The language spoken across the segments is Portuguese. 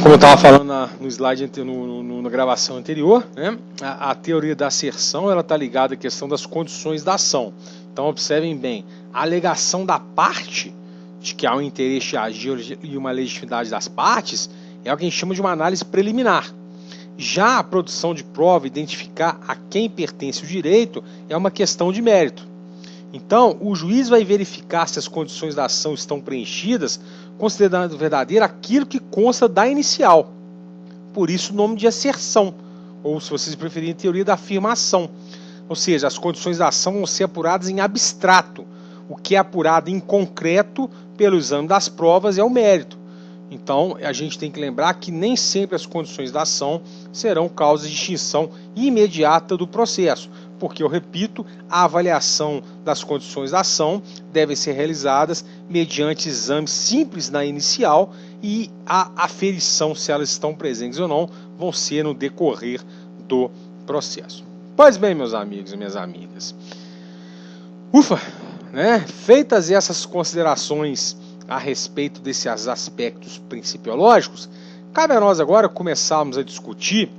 Como eu estava falando no slide, na gravação anterior, né, a teoria da asserção está ligada à questão das condições da ação. Então observem bem, a alegação da parte de que há um interesse de agir e uma legitimidade das partes é o que a gente chama de uma análise preliminar. Já a produção de prova, identificar a quem pertence o direito, é uma questão de mérito. Então, o juiz vai verificar se as condições da ação estão preenchidas, considerando verdadeiro aquilo que consta da inicial. Por isso o nome de asserção, ou se vocês preferirem, teoria da afirmação. Ou seja, as condições da ação vão ser apuradas em abstrato. O que é apurado em concreto pelo exame das provas é o mérito. Então, a gente tem que lembrar que nem sempre as condições da ação serão causa de extinção imediata do processo, porque, eu repito, a avaliação das condições da ação devem ser realizadas mediante exames simples na inicial e a aferição, se elas estão presentes ou não, vão ser no decorrer do processo. Pois bem, meus amigos e minhas amigas, ufa, né? Feitas essas considerações a respeito desses aspectos principiológicos, cabe a nós agora começarmos a discutir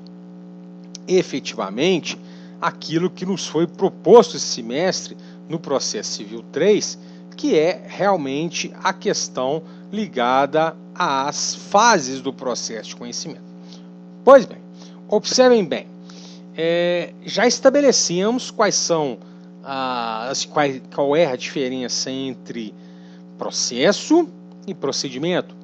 efetivamente aquilo que nos foi proposto esse semestre no processo civil 3, que é realmente a questão ligada às fases do processo de conhecimento. Pois bem, observem bem, já estabelecemos qual é a diferença entre processo e procedimento.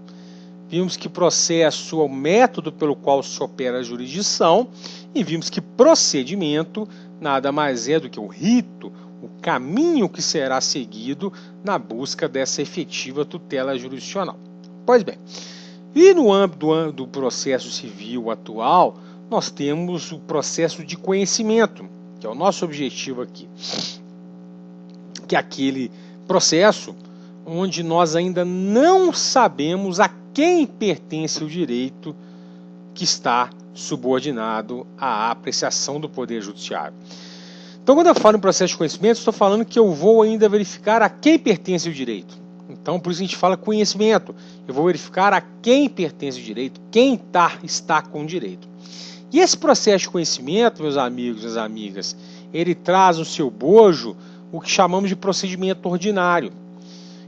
Vimos que processo é o método pelo qual se opera a jurisdição e vimos que procedimento nada mais é do que o rito, o caminho que será seguido na busca dessa efetiva tutela jurisdicional. Pois bem, e no âmbito do processo civil atual, nós temos o processo de conhecimento, que é o nosso objetivo aqui, que é aquele processo onde nós ainda não sabemos a quem pertence o direito que está subordinado à apreciação do Poder Judiciário. Então, quando eu falo em processo de conhecimento, estou falando que eu vou ainda verificar a quem pertence o direito. Então, por isso a gente fala conhecimento. Eu vou verificar a quem pertence o direito, quem está com o direito. E esse processo de conhecimento, meus amigos e minhas amigas, ele traz no seu bojo o que chamamos de procedimento ordinário.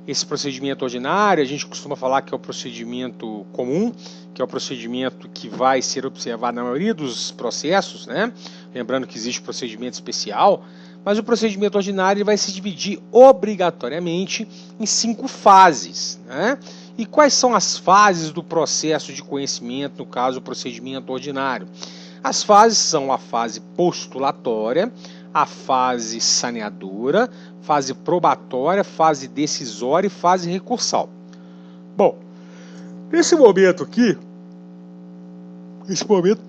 Esse procedimento ordinário, a gente costuma falar que é o procedimento comum, que é o procedimento que vai ser observado na maioria dos processos, né? Lembrando que existe o procedimento especial, mas o procedimento ordinário vai se dividir obrigatoriamente em 5 fases, né? E quais são as fases do processo de conhecimento, no caso, o procedimento ordinário? As fases são a fase postulatória, a fase saneadora, fase probatória, fase decisória e fase recursal. Bom, nesse momento aqui,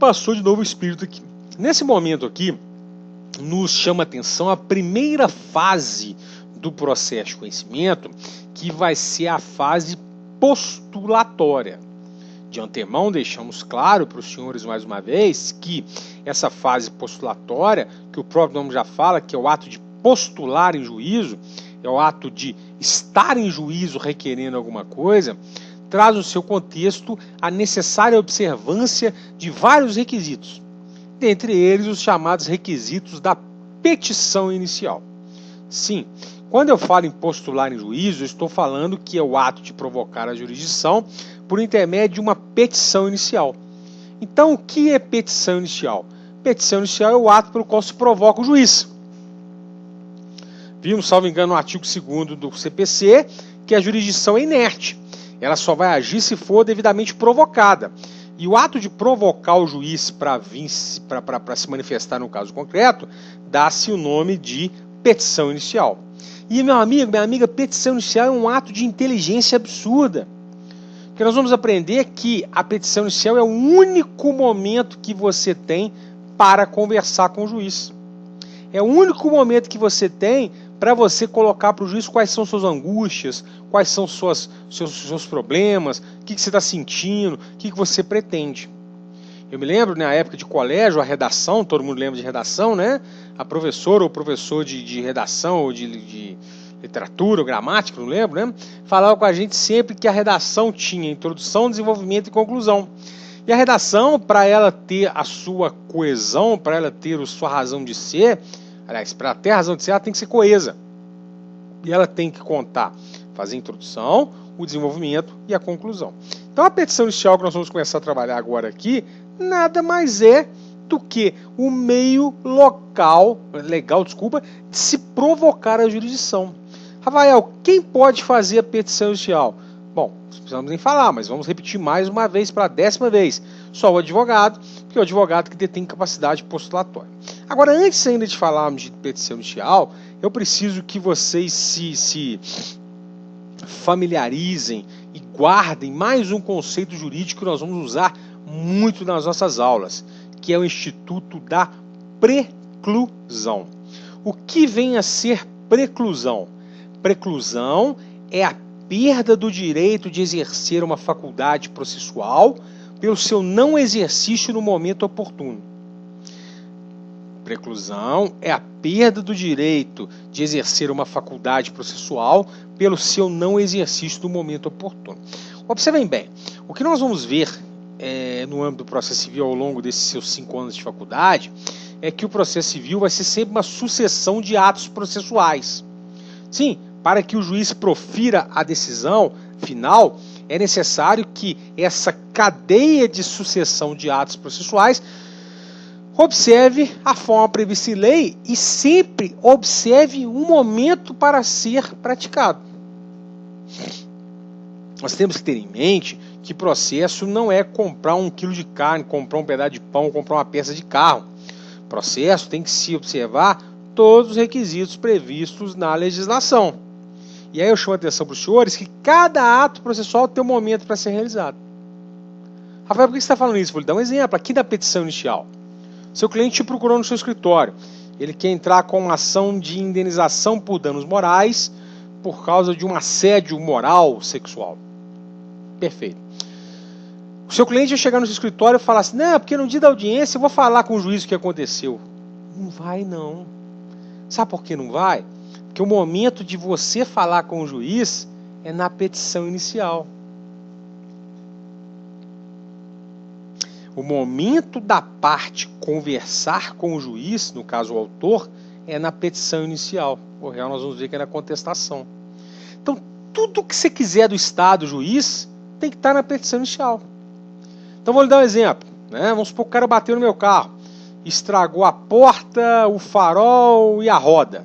passou de novo o espírito aqui. Nesse momento aqui, nos chama a atenção a primeira fase do processo de conhecimento, que vai ser a fase postulatória. De antemão, deixamos claro para os senhores mais uma vez que essa fase postulatória, que o próprio nome já fala, que é o ato de postular em juízo, é o ato de estar em juízo requerendo alguma coisa, traz no seu contexto a necessária observância de vários requisitos, dentre eles os chamados requisitos da petição inicial. Sim, quando eu falo em postular em juízo, eu estou falando que é o ato de provocar a jurisdição por intermédio de uma petição inicial. Então, o que é petição inicial? Petição inicial é o ato pelo qual se provoca o juiz. Vimos, salvo engano, no artigo 2º do CPC, que a jurisdição é inerte. Ela só vai agir se for devidamente provocada. E o ato de provocar o juiz para se manifestar no caso concreto, dá-se o nome de petição inicial. E, meu amigo, minha amiga, petição inicial é um ato de inteligência absurda. Porque nós vamos aprender que a petição inicial é o único momento que você tem para conversar com o juiz. É o único momento que você tem para você colocar para o juiz quais são suas angústias, quais são seus problemas, o que você está sentindo, o que você pretende. Eu me lembro, na época de colégio, a redação, todo mundo lembra de redação, né? A professora ou professor de redação ou de literatura ou gramática, não lembro, né? Falava com a gente sempre que a redação tinha introdução, desenvolvimento e conclusão. E a redação, para ela ter a sua coesão, para ela ter a sua razão de ser, aliás, para ter a razão de ser, ela tem que ser coesa. E ela tem que contar, fazer a introdução, o desenvolvimento e a conclusão. Então a petição inicial que nós vamos começar a trabalhar agora aqui, nada mais é do que o meio legal, de se provocar a jurisdição. Rafael, quem pode fazer a petição inicial? Bom, não precisamos nem falar, mas vamos repetir mais uma vez para a 10ª vez. Só o advogado, porque é o advogado que detém capacidade postulatória. Agora, antes ainda de falarmos de petição inicial, eu preciso que vocês se familiarizem e guardem mais um conceito jurídico que nós vamos usar muito nas nossas aulas, que é o instituto da preclusão. O que vem a ser preclusão? Preclusão é a perda do direito de exercer uma faculdade processual pelo seu não exercício no momento oportuno. Preclusão é a perda do direito de exercer uma faculdade processual pelo seu não exercício no momento oportuno. Observem bem, o que nós vamos ver no âmbito do processo civil ao longo desses seus 5 anos de faculdade é que o processo civil vai ser sempre uma sucessão de atos processuais. Sim, para que o juiz profira a decisão final, é necessário que essa cadeia de sucessão de atos processuais observe a forma prevista em lei e sempre observe um momento para ser praticado. Nós temos que ter em mente que processo não é comprar 1 quilo de carne, comprar um pedaço de pão, comprar uma peça de carro. Processo tem que se observar todos os requisitos previstos na legislação. E aí eu chamo a atenção para os senhores que cada ato processual tem um momento para ser realizado. Rafael, por que você está falando isso? Vou lhe dar um exemplo aqui da petição inicial. Seu cliente te procurou no seu escritório. Ele quer entrar com uma ação de indenização por danos morais por causa de um assédio moral sexual. Perfeito. O seu cliente vai chegar no seu escritório e falar assim, não, porque no dia da audiência eu vou falar com o juiz o que aconteceu. Não vai não. Sabe por que não vai? Porque o momento de você falar com o juiz é na petição inicial. O momento da parte conversar com o juiz, no caso o autor, é na petição inicial. O real nós vamos ver que é na contestação. Então, tudo que você quiser do Estado, juiz, tem que estar na petição inicial. Então, vou lhe dar um exemplo. Vamos supor que o cara bateu no meu carro, estragou a porta, o farol e a roda.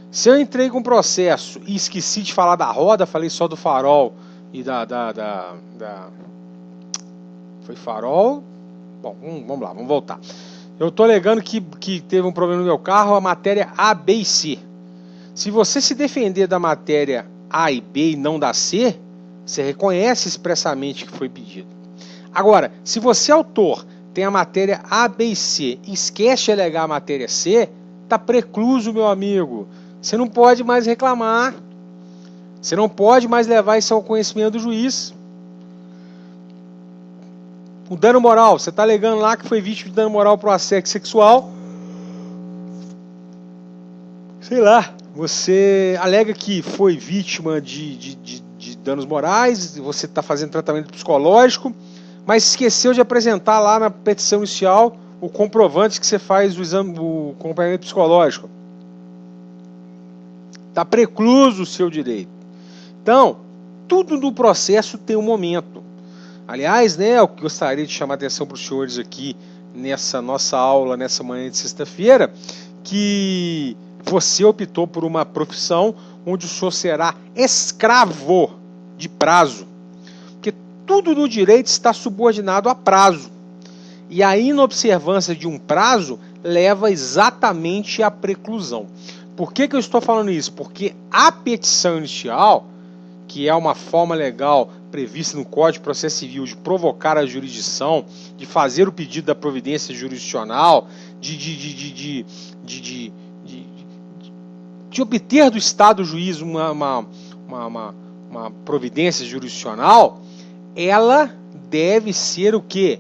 Se eu entrei com processo e esqueci de falar da roda, falei só do farol e Foi farol? Bom, vamos lá, vamos voltar. Eu estou alegando que teve um problema no meu carro, a matéria A, B e C. Se você se defender da matéria A e B e não da C, você reconhece expressamente que foi pedido. Agora, se você, autor, tem a matéria A, B e C e esquece de alegar a matéria C, está precluso, meu amigo. Você não pode mais reclamar. Você não pode mais levar isso ao conhecimento do juiz. O dano moral, você está alegando lá que foi vítima de dano moral por assédio sexual. Sei lá, você alega que foi vítima de danos morais, você está fazendo tratamento psicológico, mas esqueceu de apresentar lá na petição inicial o comprovante que você faz o acompanhamento psicológico. Está precluso o seu direito. Então, tudo no processo tem um momento. Aliás, eu gostaria de chamar a atenção para os senhores aqui nessa nossa aula, nessa manhã de sexta-feira, que você optou por uma profissão onde o senhor será escravo de prazo. Porque tudo no direito está subordinado a prazo. E a inobservância de um prazo leva exatamente à preclusão. Por que eu estou falando isso? Porque a petição inicial, que é uma forma legal prevista no Código de Processo Civil de provocar a jurisdição, de fazer o pedido da providência jurisdicional, de obter do Estado juiz uma providência jurisdicional, ela deve ser o quê?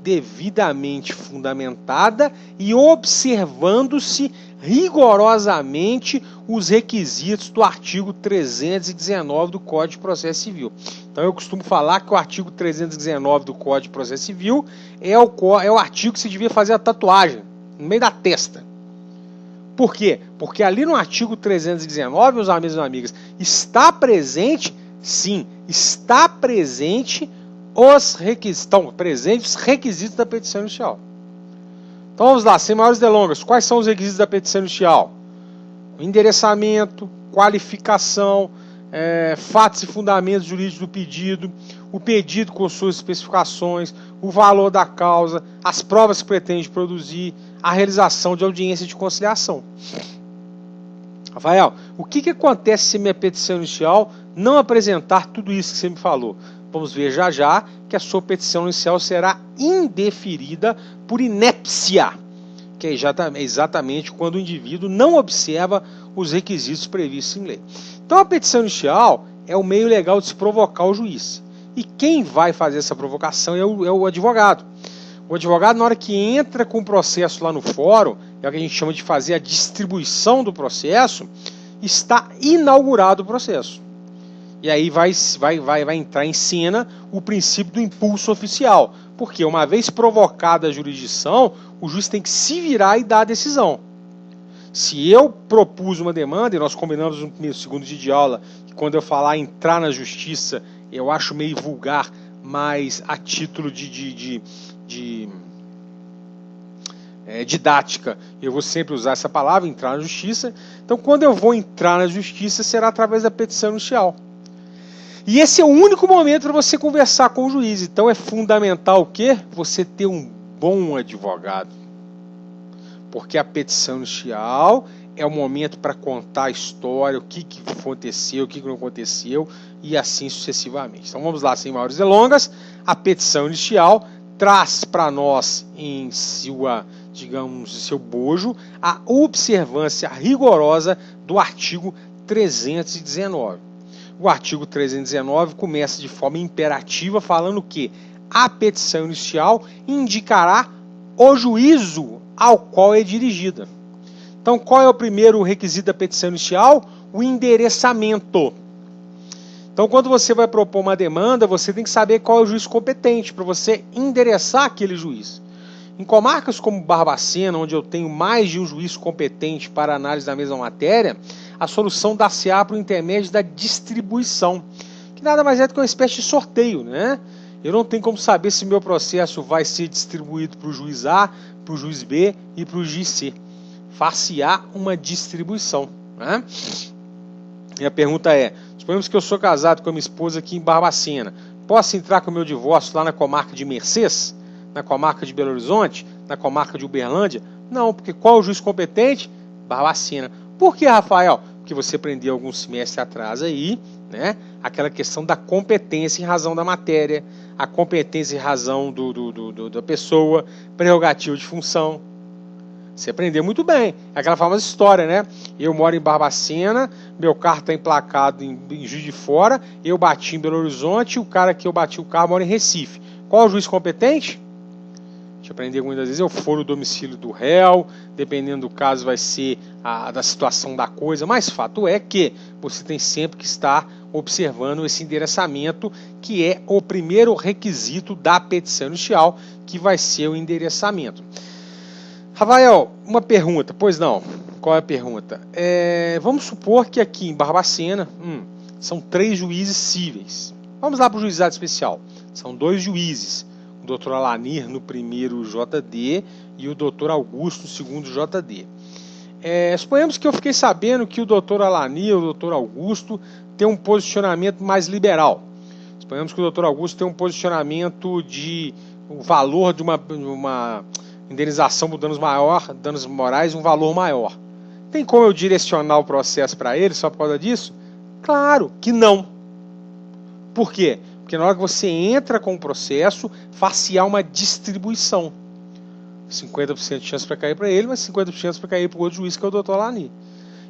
Devidamente fundamentada e observando-se rigorosamente os requisitos do artigo 319 do Código de Processo Civil. Então eu costumo falar que o artigo 319 do Código de Processo Civil é o artigo que se devia fazer a tatuagem no meio da testa. Por quê? Porque ali no artigo 319, meus amigos e amigas, está presente, sim, está presente os requisitos, estão presentes os requisitos da petição inicial. Então vamos lá, sem maiores delongas, quais são os requisitos da petição inicial? O endereçamento, qualificação, fatos e fundamentos jurídicos do pedido, o pedido com suas especificações, o valor da causa, as provas que pretende produzir, a realização de audiência de conciliação. Rafael, o que acontece se minha petição inicial não apresentar tudo isso que você me falou? Vamos ver já já que a sua petição inicial será indeferida por inépcia, que é exatamente quando o indivíduo não observa os requisitos previstos em lei. Então a petição inicial é o meio legal de se provocar o juiz. E quem vai fazer essa provocação é o advogado. O advogado, na hora que entra com o processo lá no fórum, é o que a gente chama de fazer a distribuição do processo, está inaugurado o processo. E aí vai entrar em cena o princípio do impulso oficial. Porque uma vez provocada a jurisdição, o juiz tem que se virar e dar a decisão. Se eu propus uma demanda, e nós combinamos no primeiro, segundo dia de aula, que quando eu falar entrar na justiça, eu acho meio vulgar, mas a título de didática, eu vou sempre usar essa palavra, entrar na justiça. Então, quando eu vou entrar na justiça, será através da petição inicial. E esse é o único momento para você conversar com o juiz. Então, é fundamental o quê? Você ter um bom advogado. Porque a petição inicial é o momento para contar a história, o que aconteceu, o que não aconteceu, e assim sucessivamente. Então, vamos lá, sem maiores delongas. A petição inicial traz para nós em seu bojo a observância rigorosa do artigo 319. O artigo 319 começa de forma imperativa falando que a petição inicial indicará o juízo ao qual é dirigida. Então, qual é o primeiro requisito da petição inicial? O endereçamento. Então, quando você vai propor uma demanda, você tem que saber qual é o juiz competente para você endereçar aquele juiz. Em comarcas como Barbacena, onde eu tenho mais de um juiz competente para análise da mesma matéria, a solução dá-se-á por intermédio da distribuição, que nada mais é do que uma espécie de sorteio, né? Eu não tenho como saber se meu processo vai ser distribuído para o juiz A, para o juiz B e para o juiz C. Far-se-á uma distribuição, né? E a pergunta é, suponhamos que eu sou casado com a minha esposa aqui em Barbacena, posso entrar com o meu divórcio lá na comarca de Mercês? Na comarca de Belo Horizonte? Na comarca de Uberlândia? Não, porque qual é o juiz competente? Barbacena. Por que, Rafael? Porque você aprendeu alguns semestres atrás aí, né? Aquela questão da competência em razão da matéria, a competência em razão da pessoa, prerrogativa de função. Você aprendeu muito bem. É aquela famosa história, né? Eu moro em Barbacena, meu carro está emplacado em Juiz de Fora, eu bati em Belo Horizonte, o cara que eu bati o carro mora em Recife. Qual é o juiz competente? A gente aprendeu muitas vezes, eu for o domicílio do réu, dependendo do caso vai ser da situação da coisa, mas fato é que você tem sempre que estar observando esse endereçamento, que é o primeiro requisito da petição inicial, que vai ser o endereçamento. Rafael, uma pergunta, pois não, qual é a pergunta? Vamos supor que aqui em Barbacena, são 3 juízes cíveis. Vamos lá para o juizado especial, são 2 juízes. O doutor Alanir no primeiro JD e o doutor Augusto no segundo JD. Suponhamos que eu fiquei sabendo que o doutor Alanir e o doutor Augusto têm um posicionamento mais liberal. Suponhamos que o doutor Augusto tem um posicionamento de o valor de uma indenização por danos morais, um valor maior. Tem como eu direcionar o processo para ele só por causa disso? Claro que não. Por quê? Porque na hora que você entra com o processo, far-se-á uma distribuição. 50% de chance para cair para ele, mas 50% de chance para cair para o outro juiz, que é o doutor Alani.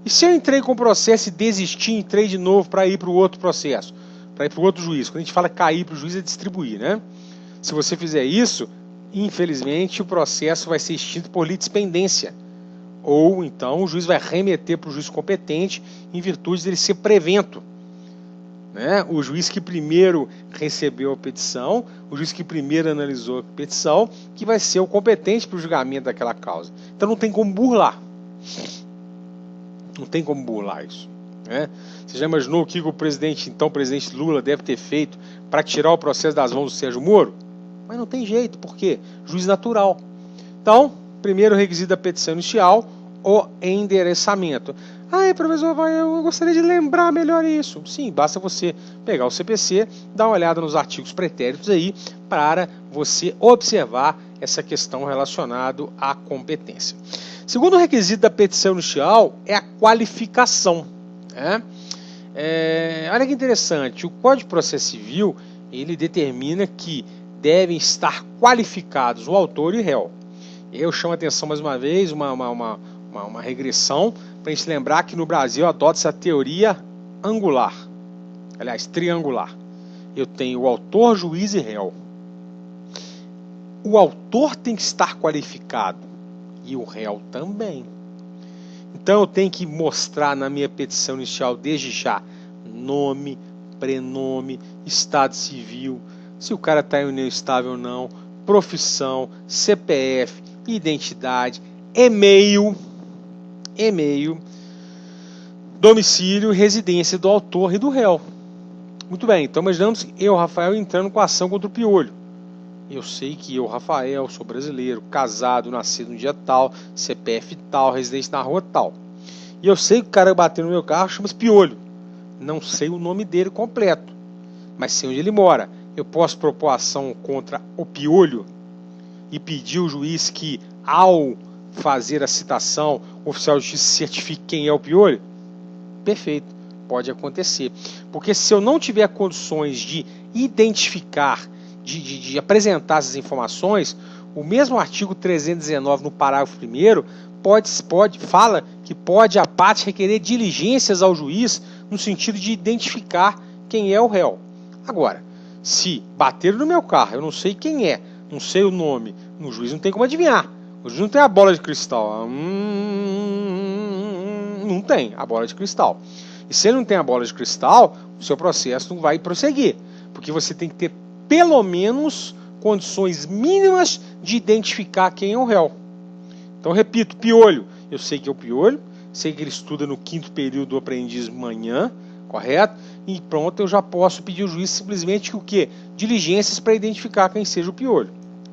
E se eu entrei com o processo e desisti, entrei de novo para ir para o outro processo, para ir para o outro juiz? Quando a gente fala cair para o juiz, é distribuir, né? Se você fizer isso, infelizmente, o processo vai ser extinto por litispendência. ou então o juiz vai remeter para o juiz competente em virtude dele ser prevento. Né? O juiz que primeiro recebeu a petição, o juiz que primeiro analisou a petição, que vai ser o competente para o julgamento daquela causa. Então não tem como burlar. Não tem como burlar isso. Né? Você já imaginou o que o presidente Lula deve ter feito para tirar o processo das mãos do Sérgio Moro? Mas não tem jeito, por quê? Juiz natural. Então, primeiro requisito da petição inicial, o endereçamento. Professor, eu gostaria de lembrar melhor isso. Sim, basta você pegar o CPC, dar uma olhada nos artigos pretéritos aí, para você observar essa questão relacionada à competência. Segundo requisito da petição inicial é a qualificação. Né? Olha que interessante, o Código de Processo Civil, ele determina que devem estar qualificados o autor e o réu. Eu chamo a atenção mais uma vez, uma regressão, para a gente lembrar que no Brasil adota-se a teoria angular, aliás, triangular. Eu tenho o autor, juiz e réu. O autor tem que estar qualificado e o réu também. Então eu tenho que mostrar na minha petição inicial, desde já, nome, prenome, estado civil, se o cara está em união estável ou não, profissão, CPF, identidade, e-mail, domicílio e residência do autor e do réu. Muito bem, então imaginamos eu, Rafael, entrando com a ação contra o Piolho. Eu sei que eu, Rafael, sou brasileiro, casado, nascido no dia tal, CPF tal, residente na rua tal. E eu sei que o cara bateu no meu carro chama-se Piolho. Não sei o nome dele completo, mas sei onde ele mora. Eu posso propor ação contra o Piolho e pedir ao juiz que, ao fazer a citação, o oficial de justiça certifique quem é o Piolho? Perfeito, pode acontecer. Porque se eu não tiver condições de identificar, de apresentar essas informações, o mesmo artigo 319, no parágrafo 1º, fala que pode a parte requerer diligências ao juiz no sentido de identificar quem é o réu. Agora, se bateram no meu carro, eu não sei quem é, não sei o nome, o juiz não tem como adivinhar. O juiz não tem a bola de cristal. Não tem a bola de cristal. E se ele não tem a bola de cristal, o seu processo não vai prosseguir. Porque você tem que ter pelo menos condições mínimas de identificar quem é o réu. Então, repito, Piolho. Eu sei que é o Piolho, sei que ele estuda no 5º período do aprendiz manhã, correto? E pronto, eu já posso pedir ao juiz simplesmente o quê? Diligências para identificar quem seja o Piolho.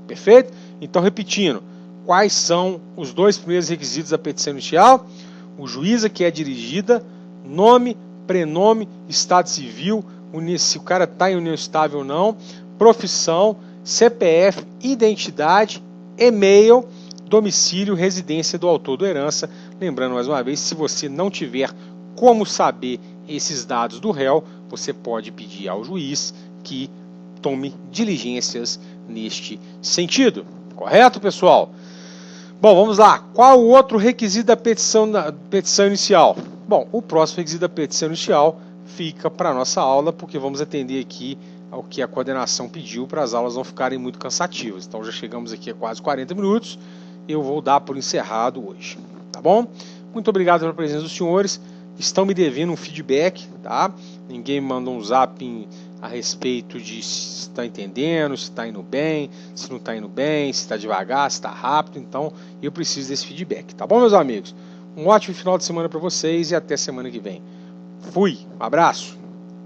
Perfeito? Então, repetindo, quais são os 2 primeiros requisitos da petição inicial? O juiz a que é dirigida, nome, prenome, estado civil, se o cara está em união estável ou não, profissão, CPF, identidade, e-mail, domicílio, residência do autor da herança. Lembrando mais uma vez, se você não tiver como saber esses dados do réu, você pode pedir ao juiz que tome diligências neste sentido. Correto, pessoal? Bom, vamos lá. Qual o outro requisito da petição inicial? Bom, o próximo requisito da petição inicial fica para a nossa aula, porque vamos atender aqui ao que a coordenação pediu para as aulas não ficarem muito cansativas. Então já chegamos aqui a quase 40 minutos. Eu vou dar por encerrado hoje. Tá bom? Muito obrigado pela presença dos senhores. Estão me devendo um feedback, tá? Ninguém me mandou um zap a respeito de se está entendendo, se está indo bem, se não está indo bem, se está devagar, se está rápido. Então, eu preciso desse feedback, tá bom, meus amigos? Um ótimo final de semana para vocês e até semana que vem. Fui, um abraço!